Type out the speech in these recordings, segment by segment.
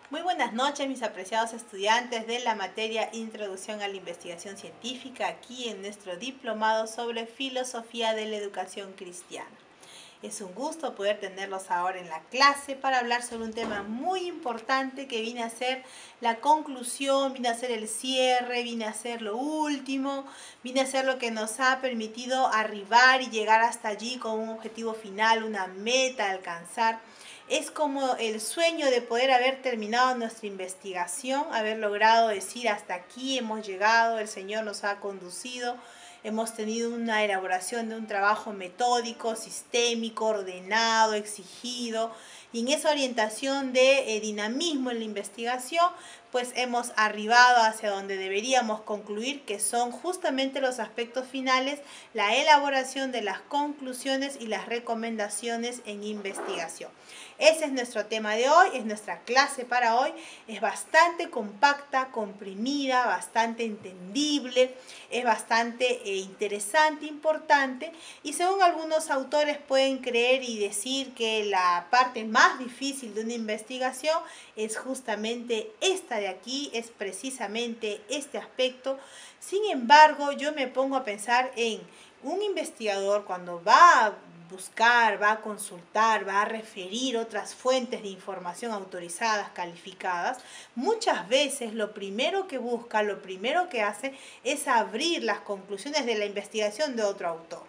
Muy buenas noches, mis apreciados estudiantes de la materia Introducción a la Investigación Científica, aquí en nuestro diplomado sobre Filosofía de la Educación Cristiana. Es un gusto poder tenerlos ahora en la clase para hablar sobre un tema muy importante que viene a ser la conclusión, viene a ser el cierre, viene a ser lo último, viene a ser lo que nos ha permitido arribar y llegar hasta allí con un objetivo final, una meta a alcanzar. Es como el sueño de poder haber terminado nuestra investigación, haber logrado decir hasta aquí hemos llegado, el Señor nos ha conducido, hemos tenido una elaboración de un trabajo metódico, sistémico, ordenado, exigido, y en esa orientación de dinamismo en la investigación, pues hemos arribado hacia donde deberíamos concluir, que son justamente los aspectos finales, la elaboración de las conclusiones y las recomendaciones en investigación. Ese es nuestro tema de hoy, es nuestra clase para hoy. Es bastante compacta, comprimida, bastante entendible, es bastante interesante, importante, y según algunos autores pueden creer y decir que la parte más difícil de una investigación es justamente esta de aquí, es precisamente este aspecto. Sin embargo, yo me pongo a pensar en un investigador cuando va a buscar, va a consultar, va a referir otras fuentes de información autorizadas, calificadas, muchas veces lo primero que busca, lo primero que hace es abrir las conclusiones de la investigación de otro autor.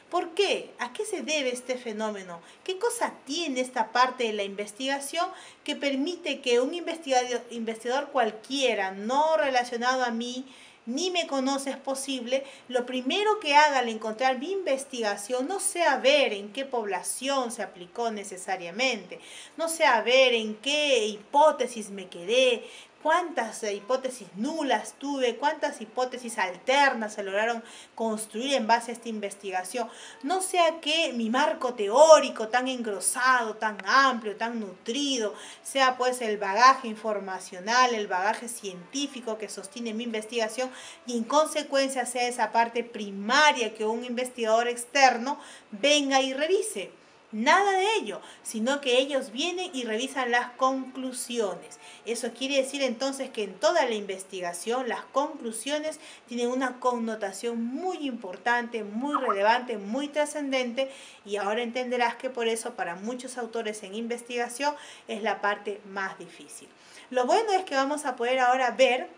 ¿Por qué? ¿A qué se debe este fenómeno? ¿Qué cosa tiene esta parte de la investigación que permite que un investigador cualquiera, no relacionado a mí, ni me conoce es posible, lo primero que haga al encontrar mi investigación no sea ver en qué población se aplicó necesariamente, no sea ver en qué hipótesis me quedé, cuántas hipótesis nulas tuve, cuántas hipótesis alternas se lograron construir en base a esta investigación, no sea que mi marco teórico tan engrosado, tan amplio, tan nutrido, sea pues el bagaje informacional, el bagaje científico que sostiene mi investigación, y en consecuencia sea esa parte primaria que un investigador externo venga y revise. Nada de ello, sino que ellos vienen y revisan las conclusiones. Eso quiere decir entonces que en toda la investigación las conclusiones tienen una connotación muy importante, muy relevante, muy trascendente, y ahora entenderás que por eso para muchos autores en investigación es la parte más difícil. Lo bueno es que vamos a poder ahora ver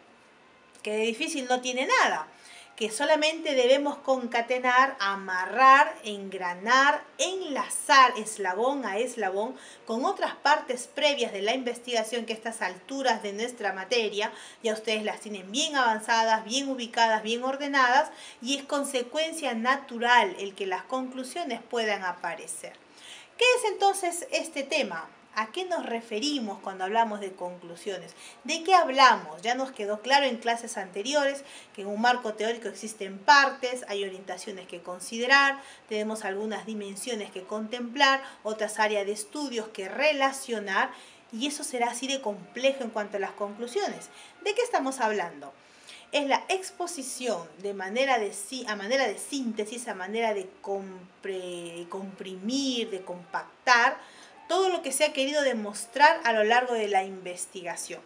que de difícil no tiene nada, que solamente debemos concatenar, amarrar, engranar, enlazar eslabón a eslabón con otras partes previas de la investigación que a estas alturas de nuestra materia ya ustedes las tienen bien avanzadas, bien ubicadas, bien ordenadas, y es consecuencia natural el que las conclusiones puedan aparecer. ¿Qué es entonces este tema? ¿A qué nos referimos cuando hablamos de conclusiones? ¿De qué hablamos? Ya nos quedó claro en clases anteriores que en un marco teórico existen partes, hay orientaciones que considerar, tenemos algunas dimensiones que contemplar, otras áreas de estudios que relacionar, y eso será así de complejo en cuanto a las conclusiones. ¿De qué estamos hablando? Es la exposición a manera de síntesis, a manera de comprimir, de compactar, todo lo que se ha querido demostrar a lo largo de la investigación.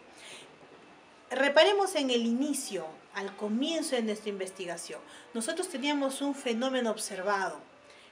Reparemos en el inicio, al comienzo de nuestra investigación. Nosotros teníamos un fenómeno observado,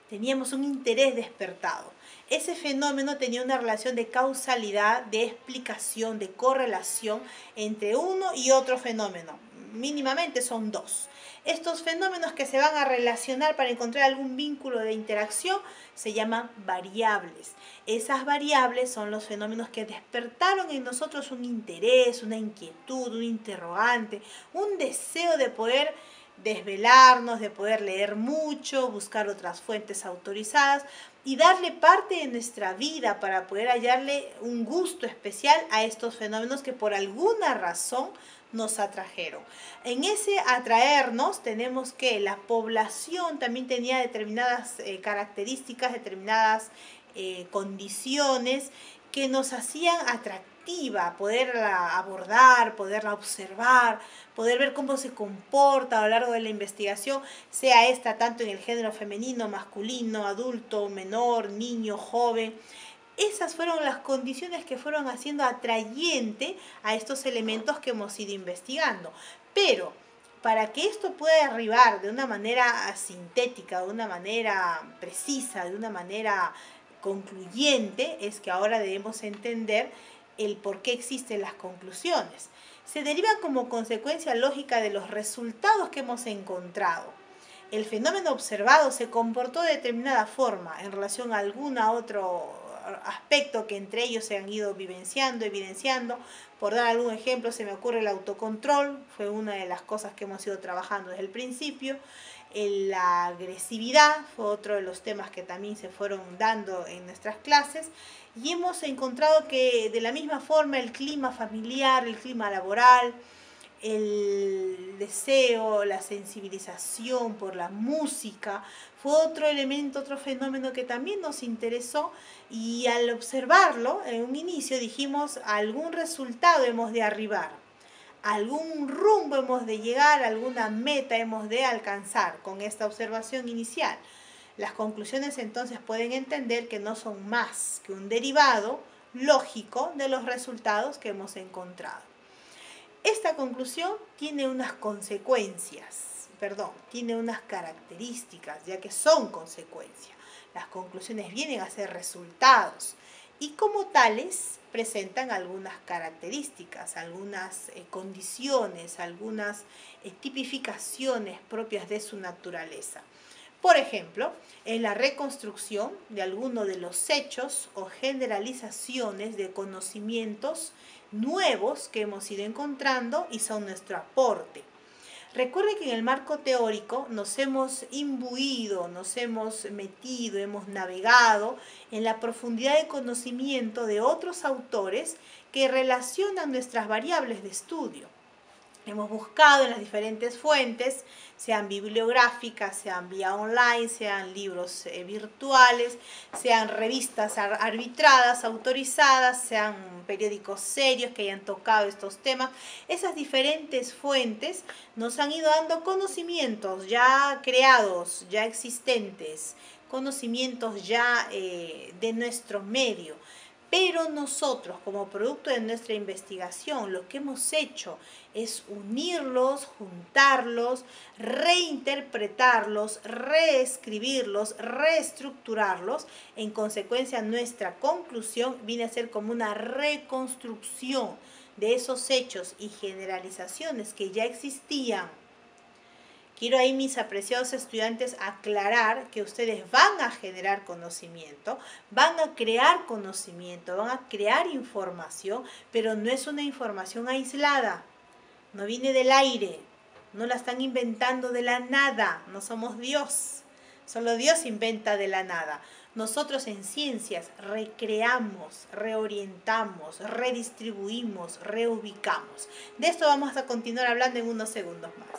teníamos un interés despertado. Ese fenómeno tenía una relación de causalidad, de explicación, de correlación entre uno y otro fenómeno. Mínimamente son dos. Estos fenómenos que se van a relacionar para encontrar algún vínculo de interacción se llaman variables. Esas variables son los fenómenos que despertaron en nosotros un interés, una inquietud, un interrogante, un deseo de poder desvelarnos, de poder leer mucho, buscar otras fuentes autorizadas y darle parte de nuestra vida para poder hallarle un gusto especial a estos fenómenos que por alguna razón nos atrajeron. En ese atraernos tenemos que la población también tenía determinadas características, determinadas condiciones que nos hacían atractiva, poderla abordar, poderla observar, poder ver cómo se comporta a lo largo de la investigación, sea esta tanto en el género femenino, masculino, adulto, menor, niño, joven. Esas fueron las condiciones que fueron haciendo atrayente a estos elementos que hemos ido investigando. Pero para que esto pueda arribar de una manera sintética, de una manera precisa, de una manera concluyente, es que ahora debemos entender el por qué existen las conclusiones. Se deriva como consecuencia lógica de los resultados que hemos encontrado. El fenómeno observado se comportó de determinada forma en relación a algún otro aspecto que entre ellos se han ido evidenciando. Por dar algún ejemplo, se me ocurre el autocontrol, fue una de las cosas que hemos ido trabajando desde el principio. La agresividad fue otro de los temas que también se fueron dando en nuestras clases, y hemos encontrado que de la misma forma el clima familiar, el clima laboral, el deseo, la sensibilización por la música, fue otro elemento, otro fenómeno que también nos interesó, y al observarlo en un inicio dijimos, a algún resultado hemos de arribar, a algún rumbo hemos de llegar, a alguna meta hemos de alcanzar con esta observación inicial. Las conclusiones entonces pueden entender que no son más que un derivado lógico de los resultados que hemos encontrado. Esta conclusión tiene unas consecuencias, tiene unas características, ya que son consecuencias. Las conclusiones vienen a ser resultados y como tales presentan algunas características, algunas condiciones, algunas tipificaciones propias de su naturaleza. Por ejemplo, en la reconstrucción de alguno de los hechos o generalizaciones de conocimientos nuevos que hemos ido encontrando y son nuestro aporte. Recuerde que en el marco teórico nos hemos imbuido, nos hemos metido, hemos navegado en la profundidad de conocimiento de otros autores que relacionan nuestras variables de estudio. Hemos buscado en las diferentes fuentes, sean bibliográficas, sean vía online, sean libros virtuales, sean revistas arbitradas, autorizadas, sean periódicos serios que hayan tocado estos temas. Esas diferentes fuentes nos han ido dando conocimientos ya creados, ya existentes, conocimientos ya de nuestro medio. Pero nosotros, como producto de nuestra investigación, lo que hemos hecho es unirlos, juntarlos, reinterpretarlos, reescribirlos, reestructurarlos. En consecuencia, nuestra conclusión viene a ser como una reconstrucción de esos hechos y generalizaciones que ya existían. Quiero ahí, mis apreciados estudiantes, aclarar que ustedes van a generar conocimiento, van a crear conocimiento, van a crear información, pero no es una información aislada, no viene del aire, no la están inventando de la nada, no somos Dios, solo Dios inventa de la nada. Nosotros en ciencias recreamos, reorientamos, redistribuimos, reubicamos. De esto vamos a continuar hablando en unos segundos más.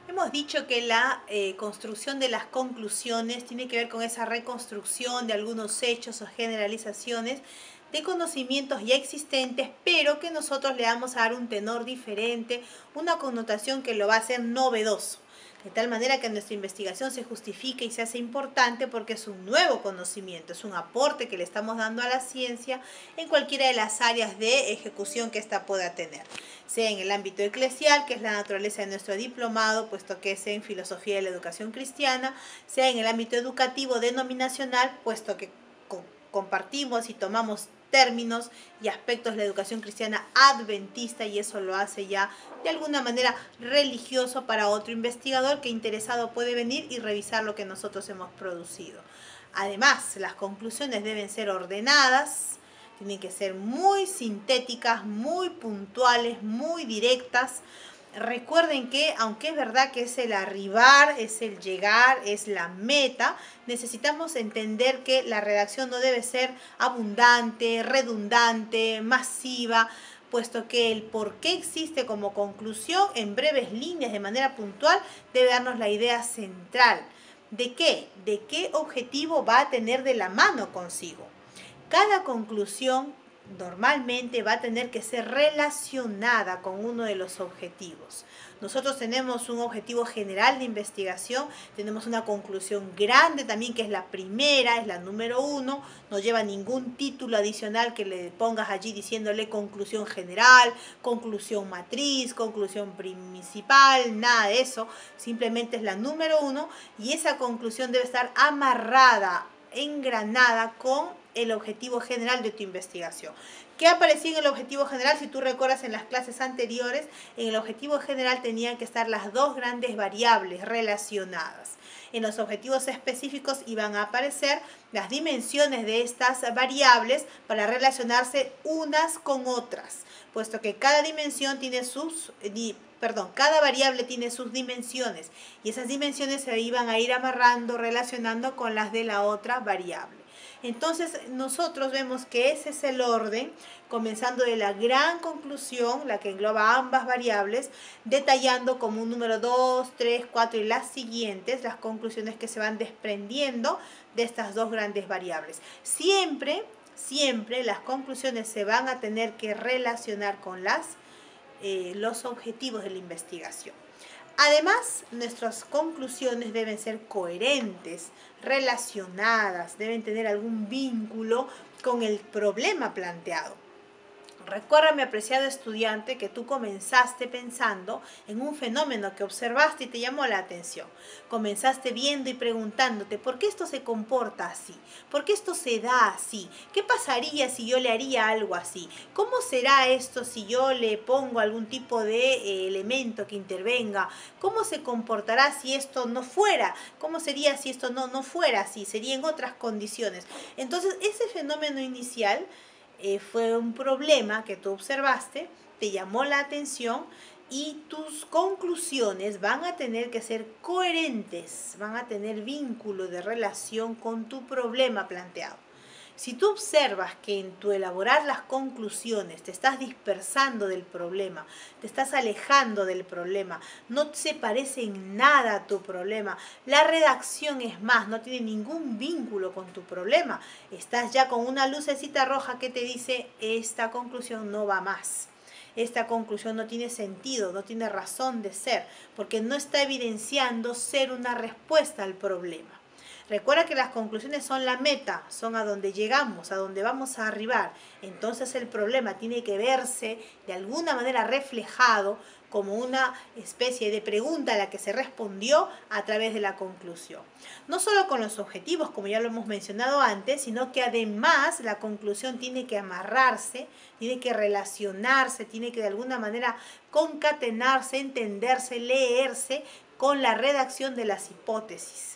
Hemos dicho que la construcción de las conclusiones tiene que ver con esa reconstrucción de algunos hechos o generalizaciones de conocimientos ya existentes, pero que nosotros le vamos a dar un tenor diferente, una connotación que lo va a hacer novedoso. De tal manera que nuestra investigación se justifique y se hace importante porque es un nuevo conocimiento, es un aporte que le estamos dando a la ciencia en cualquiera de las áreas de ejecución que ésta pueda tener. Sea en el ámbito eclesial, que es la naturaleza de nuestro diplomado, puesto que es en Filosofía de la Educación Cristiana, sea en el ámbito educativo denominacional, puesto que compartimos y tomamos términos y aspectos de la educación cristiana adventista, y eso lo hace ya de alguna manera religioso para otro investigador que interesado puede venir y revisar lo que nosotros hemos producido. Además, las conclusiones deben ser ordenadas, tienen que ser muy sintéticas, muy puntuales, muy directas. Recuerden que, aunque es verdad que es el arribar, es el llegar, es la meta, necesitamos entender que la redacción no debe ser abundante, redundante, masiva, puesto que el por qué existe como conclusión en breves líneas de manera puntual debe darnos la idea central. ¿De qué? ¿De qué objetivo va a tener de la mano consigo? Cada conclusión normalmente va a tener que ser relacionada con uno de los objetivos. Nosotros tenemos un objetivo general de investigación, tenemos una conclusión grande también, que es la primera, es la número 1, no lleva ningún título adicional que le pongas allí diciéndole conclusión general, conclusión matriz, conclusión principal, nada de eso, simplemente es la número 1 y esa conclusión debe estar amarrada, engranada con el objetivo general de tu investigación. ¿Qué aparecía en el objetivo general? Si tú recuerdas en las clases anteriores, en el objetivo general tenían que estar las dos grandes variables relacionadas. En los objetivos específicos iban a aparecer las dimensiones de estas variables para relacionarse unas con otras, puesto que cada dimensión tiene cada variable tiene sus dimensiones y esas dimensiones se iban a ir amarrando, relacionando con las de la otra variable. Entonces nosotros vemos que ese es el orden, comenzando de la gran conclusión, la que engloba ambas variables, detallando como un número 2, 3, 4 y las siguientes, las conclusiones que se van desprendiendo de estas dos grandes variables. Siempre las conclusiones se van a tener que relacionar con los objetivos de la investigación. Además, nuestras conclusiones deben ser coherentes, relacionadas, deben tener algún vínculo con el problema planteado. Recuerda, mi apreciado estudiante, que tú comenzaste pensando en un fenómeno que observaste y te llamó la atención. Comenzaste viendo y preguntándote, ¿por qué esto se comporta así? ¿Por qué esto se da así? ¿Qué pasaría si yo le haría algo así? ¿Cómo será esto si yo le pongo algún tipo de elemento que intervenga? ¿Cómo se comportará si esto no fuera? ¿Cómo sería si esto no fuera así? Sería en otras condiciones. Entonces, ese fenómeno inicial fue un problema que tú observaste, te llamó la atención y tus conclusiones van a tener que ser coherentes, van a tener vínculo de relación con tu problema planteado. Si tú observas que en tu elaborar las conclusiones te estás dispersando del problema, te estás alejando del problema, no se parece en nada a tu problema, la redacción es más, no tiene ningún vínculo con tu problema, estás ya con una lucecita roja que te dice, esta conclusión no va más. Esta conclusión no tiene sentido, no tiene razón de ser, porque no está evidenciando ser una respuesta al problema. Recuerda que las conclusiones son la meta, son a donde llegamos, a donde vamos a arribar. Entonces el problema tiene que verse de alguna manera reflejado como una especie de pregunta a la que se respondió a través de la conclusión. No solo con los objetivos, como ya lo hemos mencionado antes, sino que además la conclusión tiene que amarrarse, tiene que relacionarse, tiene que de alguna manera concatenarse, entenderse, leerse con la redacción de las hipótesis.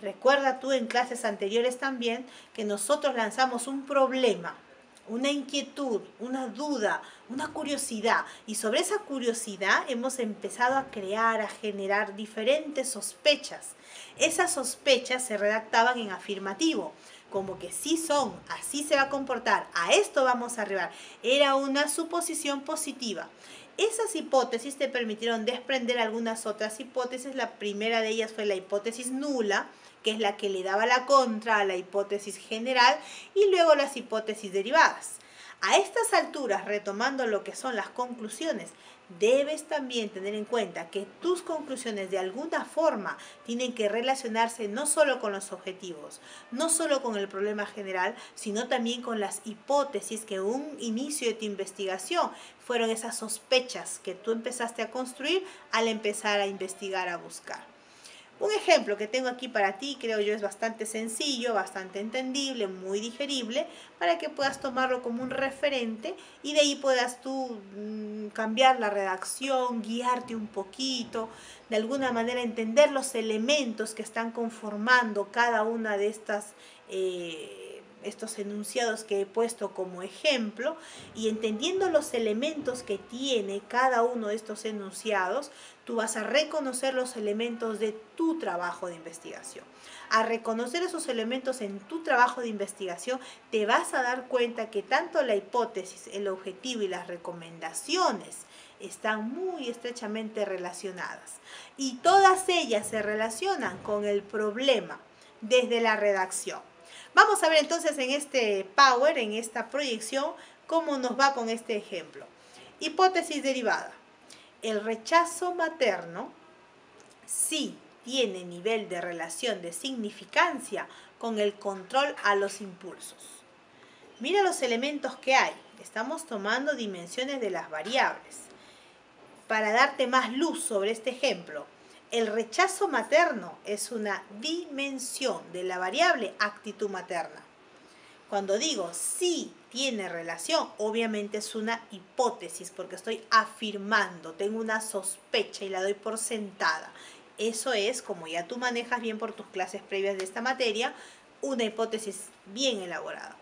Recuerda tú en clases anteriores también que nosotros lanzamos un problema, una inquietud, una duda, una curiosidad. Y sobre esa curiosidad hemos empezado a crear, a generar diferentes sospechas. Esas sospechas se redactaban en afirmativo, como que sí son, así se va a comportar, a esto vamos a arribar. Era una suposición positiva. Esas hipótesis te permitieron desprender algunas otras hipótesis. La primera de ellas fue la hipótesis nula, que es la que le daba la contra a la hipótesis general, y luego las hipótesis derivadas. A estas alturas, retomando lo que son las conclusiones, debes también tener en cuenta que tus conclusiones de alguna forma tienen que relacionarse no solo con los objetivos, no solo con el problema general, sino también con las hipótesis que en un inicio de tu investigación fueron esas sospechas que tú empezaste a construir al empezar a investigar, a buscar. Un ejemplo que tengo aquí para ti, creo yo, es bastante sencillo, bastante entendible, muy digerible, para que puedas tomarlo como un referente y de ahí puedas tú cambiar la redacción, guiarte un poquito, de alguna manera entender los elementos que están conformando cada una de estos enunciados que he puesto como ejemplo, y entendiendo los elementos que tiene cada uno de estos enunciados, tú vas a reconocer los elementos de tu trabajo de investigación. A reconocer esos elementos en tu trabajo de investigación, te vas a dar cuenta que tanto la hipótesis, el objetivo y las recomendaciones están muy estrechamente relacionadas. Y todas ellas se relacionan con el problema desde la redacción. Vamos a ver entonces en este Power, en esta proyección, ¿Cómo nos va con este ejemplo? Hipótesis derivada. El rechazo materno sí tiene nivel de relación de significancia con el control a los impulsos. Mira los elementos que hay. Estamos tomando dimensiones de las variables. Para darte más luz sobre este ejemplo, el rechazo materno es una dimensión de la variable actitud materna. Cuando digo sí tiene relación, obviamente es una hipótesis porque estoy afirmando, tengo una sospecha y la doy por sentada. Eso es, como ya tú manejas bien por tus clases previas de esta materia, una hipótesis bien elaborada.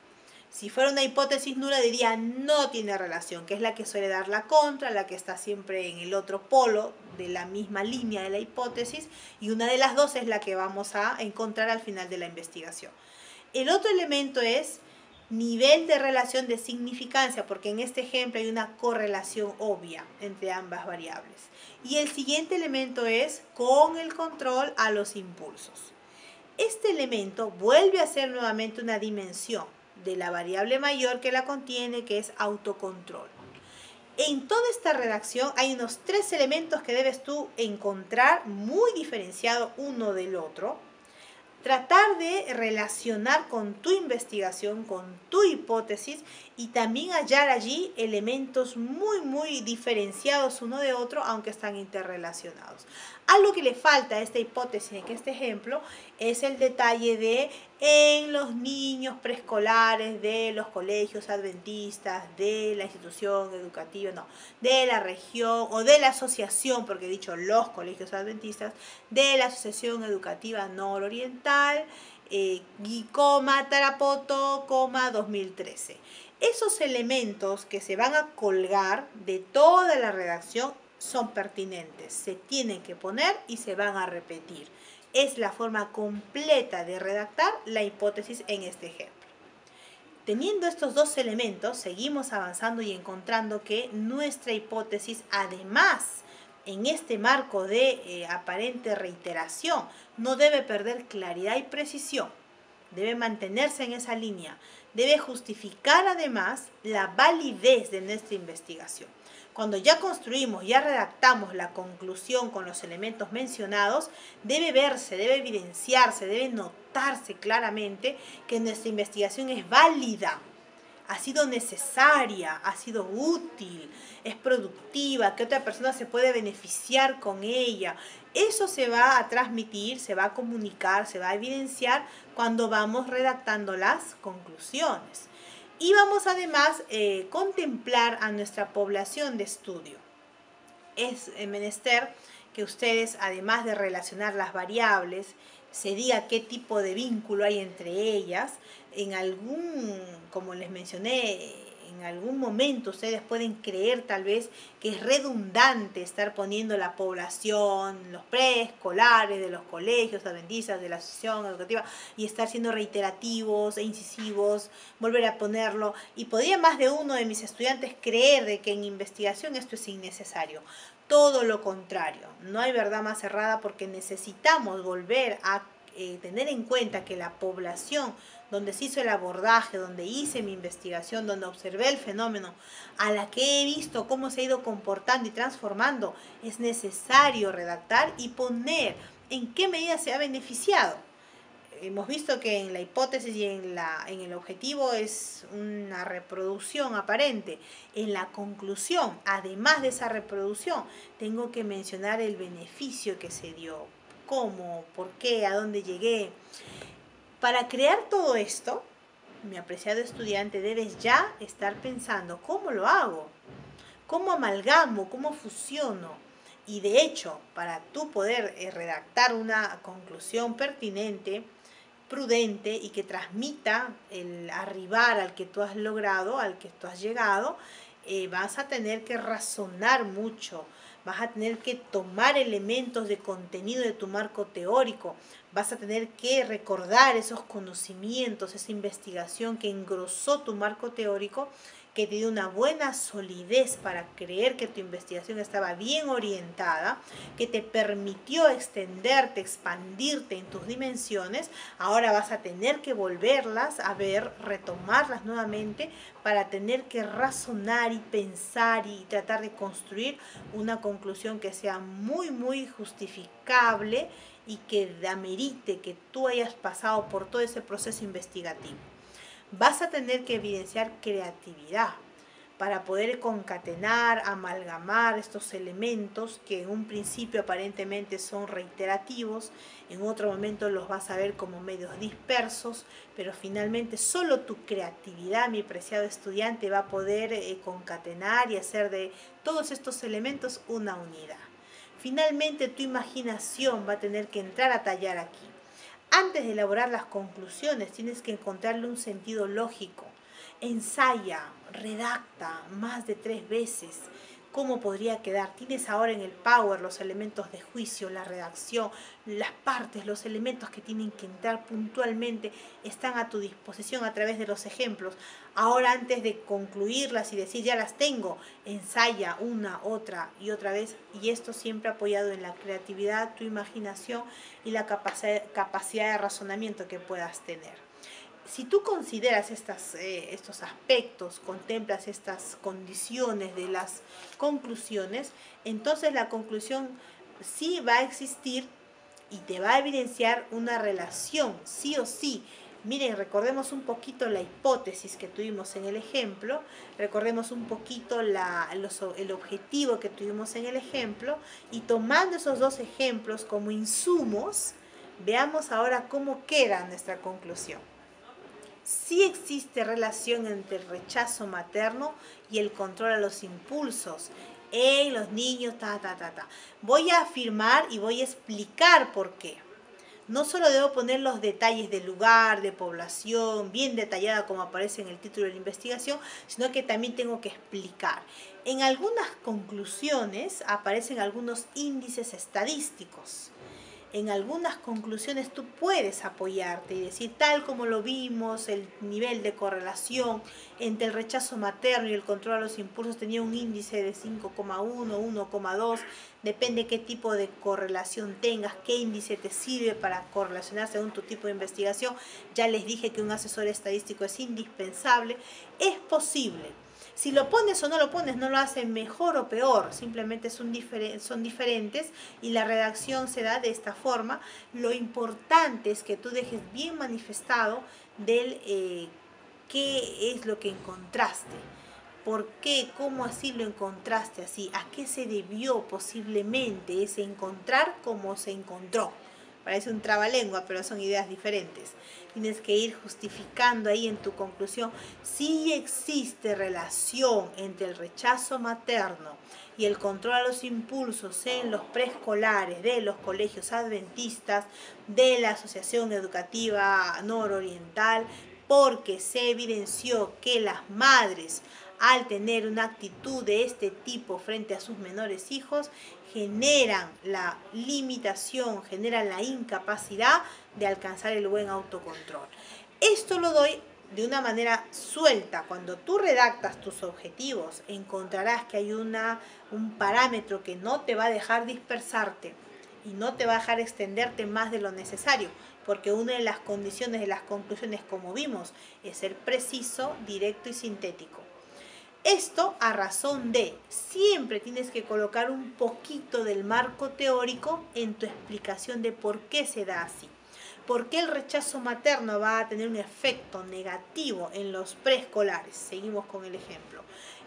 Si fuera una hipótesis nula diría no tiene relación, que es la que suele dar la contra, la que está siempre en el otro polo de la misma línea de la hipótesis, y una de las dos es la que vamos a encontrar al final de la investigación. El otro elemento es nivel de relación de significancia, porque en este ejemplo hay una correlación obvia entre ambas variables. Y el siguiente elemento es con el control a los impulsos. Este elemento vuelve a ser nuevamente una dimensión de la variable mayor que la contiene, que es autocontrol. En toda esta redacción hay unos 3 elementos que debes tú encontrar muy diferenciados uno del otro. Tratar de relacionar con tu investigación, con tu hipótesis y también hallar allí elementos muy diferenciados uno de otro, aunque están interrelacionados. Algo que le falta a esta hipótesis en este ejemplo es el detalle de en los niños preescolares de los colegios adventistas, de la institución educativa, no, de la región o de la asociación, porque he dicho los colegios adventistas, de la Asociación Educativa Nororiental, Tarapoto, 2013. Esos elementos que se van a colgar de toda la redacción son pertinentes, se tienen que poner y se van a repetir. Es la forma completa de redactar la hipótesis en este ejemplo. Teniendo estos 2 elementos, seguimos avanzando y encontrando que nuestra hipótesis, además, en este marco de aparente reiteración, no debe perder claridad y precisión. Debe mantenerse en esa línea. Debe justificar además la validez de nuestra investigación. Cuando ya construimos, ya redactamos la conclusión con los elementos mencionados, debe verse, debe evidenciarse, debe notarse claramente que nuestra investigación es válida, ha sido necesaria, ha sido útil, es productiva, que otra persona se puede beneficiar con ella. Eso se va a transmitir, se va a comunicar, se va a evidenciar cuando vamos redactando las conclusiones. Y vamos además a contemplar a nuestra población de estudio. Es menester que ustedes, además de relacionar las variables, se diga qué tipo de vínculo hay entre ellas. En algún, como les mencioné, en algún momento ustedes pueden creer tal vez que es redundante estar poniendo la población, los preescolares de los colegios adventistas, de la asociación educativa, y estar siendo reiterativos e incisivos, volver a ponerlo. Y podría más de uno de mis estudiantes creer de que en investigación esto es innecesario. Todo lo contrario, no hay verdad más cerrada porque necesitamos volver a tener en cuenta que la población donde se hizo el abordaje, donde hice mi investigación, donde observé el fenómeno, a la que he visto cómo se ha ido comportando y transformando, es necesario redactar y poner en qué medida se ha beneficiado. Hemos visto que en la hipótesis y en el objetivo es una reproducción aparente. En la conclusión, además de esa reproducción, tengo que mencionar el beneficio que se dio, cómo, por qué, a dónde llegué. Para crear todo esto, mi apreciado estudiante, debes ya estar pensando cómo lo hago, cómo amalgamo, cómo fusiono. Y de hecho, para tú poder redactar una conclusión pertinente, prudente y que transmita el arribar al que tú has logrado, al que tú has llegado, vas a tener que razonar mucho, vas a tener que tomar elementos de contenido de tu marco teórico, vas a tener que recordar esos conocimientos, esa investigación que engrosó tu marco teórico que te dio una buena solidez para creer que tu investigación estaba bien orientada, que te permitió extenderte, expandirte en tus dimensiones, ahora vas a tener que volverlas a ver, retomarlas nuevamente para tener que razonar y pensar y tratar de construir una conclusión que sea muy justificable y que amerite que tú hayas pasado por todo ese proceso investigativo. Vas a tener que evidenciar creatividad para poder concatenar, amalgamar estos elementos que en un principio aparentemente son reiterativos, en otro momento los vas a ver como medios dispersos, pero finalmente solo tu creatividad, mi preciado estudiante, va a poder concatenar y hacer de todos estos elementos una unidad. Finalmente tu imaginación va a tener que entrar a tallar aquí. Antes de elaborar las conclusiones tienes que encontrarle un sentido lógico. Ensaya, redacta más de 3 veces cómo podría quedar. Tienes ahora en el Power los elementos de juicio, la redacción, las partes, los elementos que tienen que entrar puntualmente están a tu disposición a través de los ejemplos. Ahora antes de concluirlas y decir ya las tengo, ensaya una, otra y otra vez, y esto siempre apoyado en la creatividad, tu imaginación y la capacidad de razonamiento que puedas tener. Si tú consideras estos aspectos, contemplas estas condiciones de las conclusiones, entonces la conclusión sí va a existir y te va a evidenciar una relación, sí o sí. Miren, recordemos un poquito la hipótesis que tuvimos en el ejemplo, recordemos un poquito el objetivo que tuvimos en el ejemplo, y tomando esos dos ejemplos como insumos, veamos ahora cómo queda nuestra conclusión. Sí existe relación entre el rechazo materno y el control a los impulsos en los niños, Voy a afirmar y voy a explicar por qué. No solo debo poner los detalles del lugar, de población, bien detallada como aparece en el título de la investigación, sino que también tengo que explicar. En algunas conclusiones aparecen algunos índices estadísticos. En algunas conclusiones tú puedes apoyarte y decir, tal como lo vimos, el nivel de correlación entre el rechazo materno y el control a los impulsos tenía un índice de 5,1, 1,2, depende qué tipo de correlación tengas, qué índice te sirve para correlacionar según tu tipo de investigación. Ya les dije que un asesor estadístico es indispensable. Es posible. Si lo pones o no lo pones no lo hace mejor o peor, simplemente son diferentes y la redacción se da de esta forma. Lo importante es que tú dejes bien manifestado qué es lo que encontraste, por qué, cómo así lo encontraste así, a qué se debió posiblemente ese encontrar como se encontró. Parece un trabalengua, pero son ideas diferentes. Tienes que ir justificando ahí en tu conclusión si existe relación entre el rechazo materno y el control a los impulsos en los preescolares de los colegios adventistas de la Asociación Educativa Nororiental, porque se evidenció que las madres, al tener una actitud de este tipo frente a sus menores hijos, generan la limitación, generan la incapacidad de alcanzar el buen autocontrol. Esto lo doy de una manera suelta. Cuando tú redactas tus objetivos, encontrarás que hay un parámetro que no te va a dejar dispersarte y no te va a dejar extenderte más de lo necesario, porque una de las condiciones de las conclusiones, como vimos, es ser preciso, directo y sintético. Esto a razón de, siempre tienes que colocar un poquito del marco teórico en tu explicación de por qué se da así. ¿Por qué el rechazo materno va a tener un efecto negativo en los preescolares? Seguimos con el ejemplo.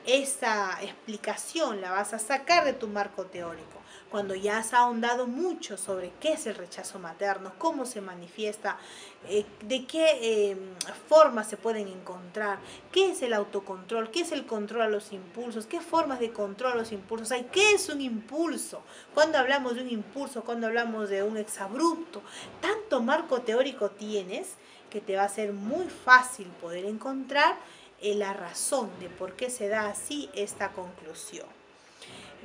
Esa explicación la vas a sacar de tu marco teórico. Cuando ya has ahondado mucho sobre qué es el rechazo materno, cómo se manifiesta, de qué formas se pueden encontrar, qué es el autocontrol, qué es el control a los impulsos, qué formas de control a los impulsos hay, qué es un impulso, cuando hablamos de un impulso, cuando hablamos de un exabrupto. Tanto marco teórico tienes que te va a ser muy fácil poder encontrar la razón de por qué se da así esta conclusión.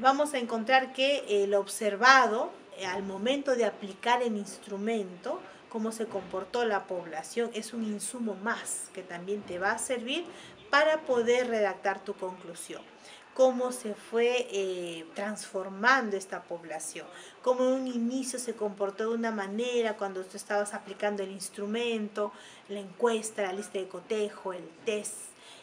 Vamos a encontrar que el observado al momento de aplicar el instrumento, cómo se comportó la población, es un insumo más que también te va a servir para poder redactar tu conclusión. Cómo se fue transformando esta población, cómo en un inicio se comportó de una manera cuando tú estabas aplicando el instrumento, la encuesta, la lista de cotejo, el test,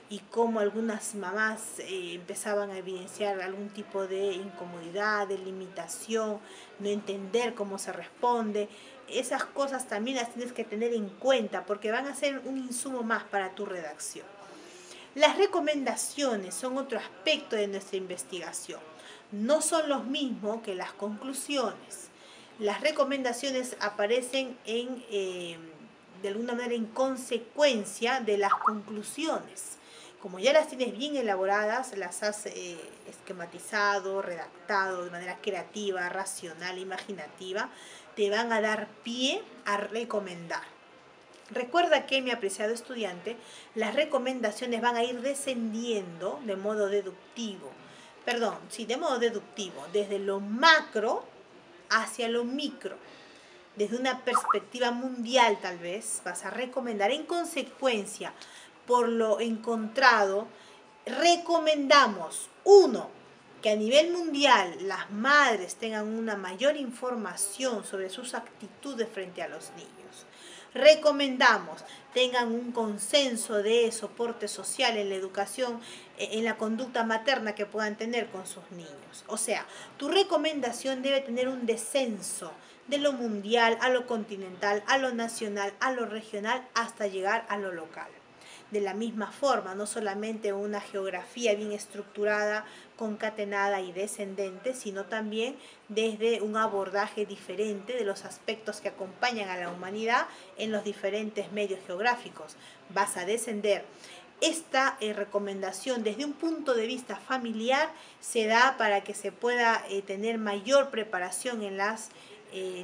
y cómo algunas mamás empezaban a evidenciar algún tipo de incomodidad, de limitación, no entender cómo se responde. Esas cosas también las tienes que tener en cuenta porque van a ser un insumo más para tu redacción. Las recomendaciones son otro aspecto de nuestra investigación. No son los mismos que las conclusiones. Las recomendaciones aparecen de alguna manera en consecuencia de las conclusiones. Como ya las tienes bien elaboradas, las has esquematizado, redactado de manera creativa, racional, imaginativa, te van a dar pie a recomendar. Recuerda que, mi apreciado estudiante, las recomendaciones van a ir descendiendo de modo deductivo. De modo deductivo, desde lo macro hacia lo micro. Desde una perspectiva mundial, tal vez, vas a recomendar. En consecuencia, por lo encontrado, recomendamos, 1, que a nivel mundial las madres tengan una mayor información sobre sus actitudes frente a los niños. Recomendamos tengan un consenso de soporte social en la educación, en la conducta materna que puedan tener con sus niños. O sea, tu recomendación debe tener un descenso de lo mundial a lo continental, a lo nacional, a lo regional, hasta llegar a lo local. De la misma forma, no solamente una geografía bien estructurada, concatenada y descendente, sino también desde un abordaje diferente de los aspectos que acompañan a la humanidad en los diferentes medios geográficos. Vas a descender. Esta recomendación desde un punto de vista familiar se da para que se pueda tener mayor preparación en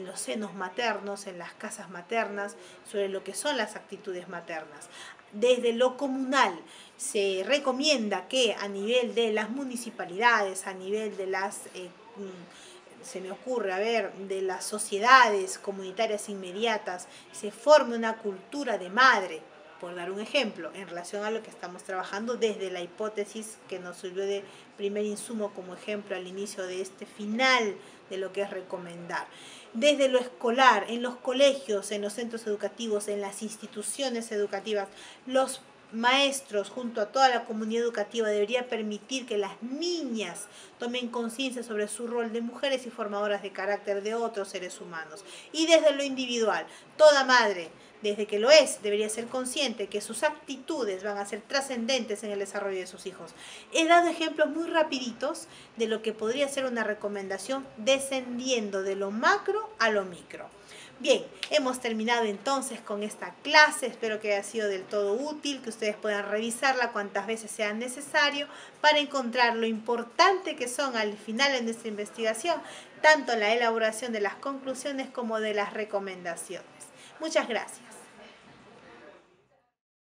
los senos maternos, en las casas maternas, sobre lo que son las actitudes maternas. Desde lo comunal se recomienda que a nivel de las municipalidades, a nivel de las, de las sociedades comunitarias inmediatas, se forme una cultura de madre, por dar un ejemplo, en relación a lo que estamos trabajando desde la hipótesis que nos sirvió de primer insumo como ejemplo al inicio de este final de lo que es recomendar. Desde lo escolar, en los colegios, en los centros educativos, en las instituciones educativas, los maestros junto a toda la comunidad educativa debería permitir que las niñas tomen conciencia sobre su rol de mujeres y formadoras de carácter de otros seres humanos. Y desde lo individual, toda madre, desde que lo es, debería ser consciente que sus actitudes van a ser trascendentes en el desarrollo de sus hijos. He dado ejemplos muy rapiditos de lo que podría ser una recomendación descendiendo de lo macro a lo micro. Bien, hemos terminado entonces con esta clase. Espero que haya sido del todo útil, que ustedes puedan revisarla cuantas veces sea necesario para encontrar lo importante que son al final de nuestra investigación, tanto la elaboración de las conclusiones como de las recomendaciones. Muchas gracias.